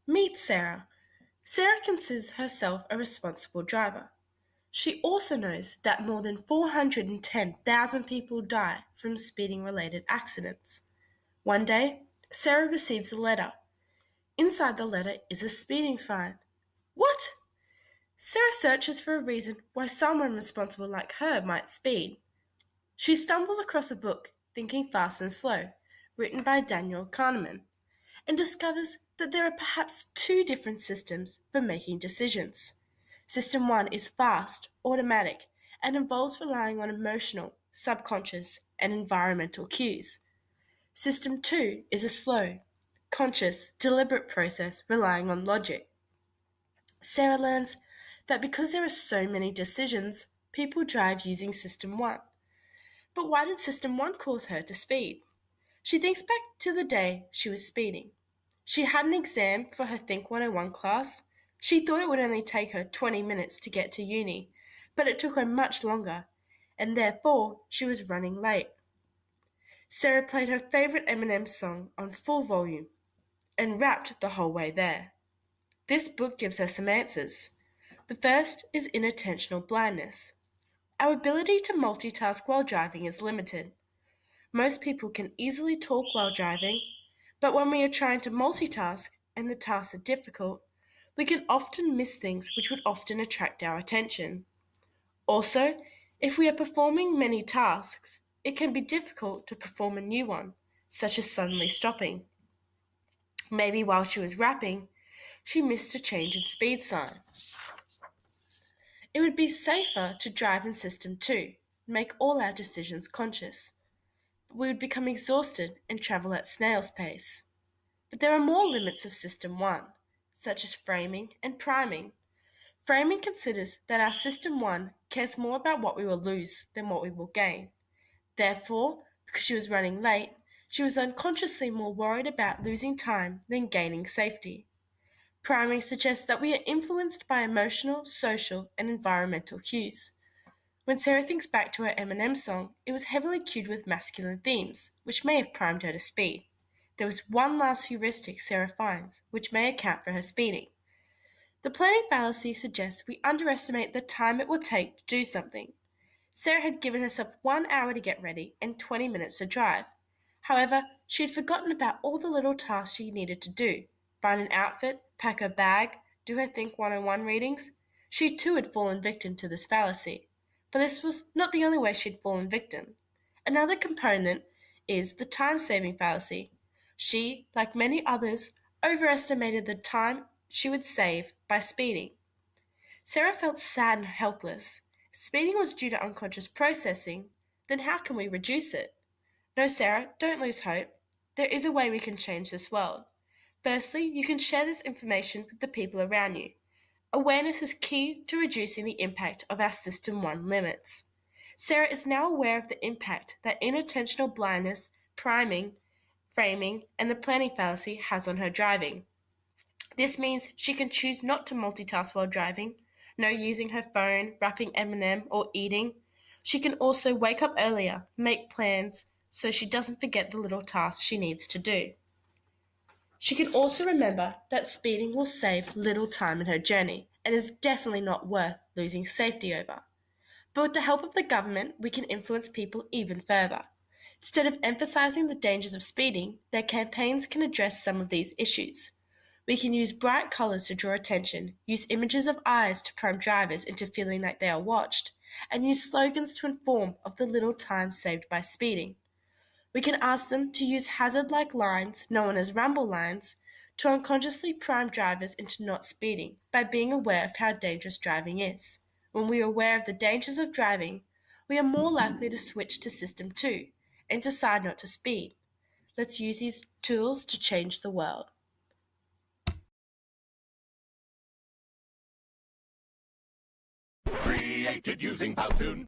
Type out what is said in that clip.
Meet Sarah. Sarah considers herself a responsible driver. She also knows that more than 410,000 people die from speeding related accidents. One day, Sarah receives a letter. Inside the letter is a speeding fine. What? Sarah searches for a reason why someone responsible like her might speed. She stumbles across a book, Thinking Fast and Slow, written by Daniel Kahneman, and discovers that there are perhaps two different systems for making decisions. System 1 is fast, automatic, and involves relying on emotional, subconscious, and environmental cues. System 2 is a slow, conscious, deliberate process relying on logic. Sarah learns that because there are so many decisions, people drive using System 1. But why did System 1 cause her to speed? She thinks back to the day she was speeding. She had an exam for her THINK101 class. She thought it would only take her 20 minutes to get to uni, but it took her much longer, and therefore she was running late. Sarah played her favorite Eminem song on full volume and rapped the whole way there. This book gives her some answers. The first is inattentional blindness. Our ability to multitask while driving is limited. Most people can easily talk while driving, but when we are trying to multitask and the tasks are difficult, we can often miss things which would often attract our attention. Also, if we are performing many tasks, it can be difficult to perform a new one, such as suddenly stopping. Maybe while she was rapping, she missed a change in speed sign. It would be safer to drive in System 2, make all our decisions conscious. But we would become exhausted and travel at snail's pace. But there are more limits of System 1, such as framing and priming. Framing considers that our System 1 cares more about what we will lose than what we will gain. Therefore, because she was running late, she was unconsciously more worried about losing time than gaining safety. Priming suggests that we are influenced by emotional, social, and environmental cues. When Sarah thinks back to her Eminem song, it was heavily cued with masculine themes, which may have primed her to speed. There was one last heuristic Sarah finds, which may account for her speeding. The planning fallacy suggests we underestimate the time it will take to do something. Sarah had given herself 1 hour to get ready and 20 minutes to drive. However, she had forgotten about all the little tasks she needed to do: find an outfit, pack her bag, do her Think 101 readings. She too had fallen victim to this fallacy. But this was not the only way she had fallen victim. Another component is the time saving fallacy. She, like many others, overestimated the time she would save by speeding. Sarah felt sad and helpless. If speeding was due to unconscious processing, then how can we reduce it? No, Sarah, don't lose hope. There is a way we can change this world. Firstly, you can share this information with the people around you. Awareness is key to reducing the impact of our System 1 limits. Sarah is now aware of the impact that inattentional blindness, priming, framing, and the planning fallacy has on her driving. This means she can choose not to multitask while driving, no using her phone, rapping Eminem, or eating. She can also wake up earlier, make plans so she doesn't forget the little tasks she needs to do. She can also remember that speeding will save little time in her journey and is definitely not worth losing safety over. But with the help of the government, we can influence people even further. Instead of emphasizing the dangers of speeding, their campaigns can address some of these issues. We can use bright colors to draw attention, use images of eyes to prime drivers into feeling like they are watched, and use slogans to inform of the little time saved by speeding. We can ask them to use hazard-like lines, known as rumble lines, to unconsciously prime drivers into not speeding by being aware of how dangerous driving is. When we are aware of the dangers of driving, we are more likely to switch to System 2 and decide not to speed. Let's use these tools to change the world. Created using Powtoon.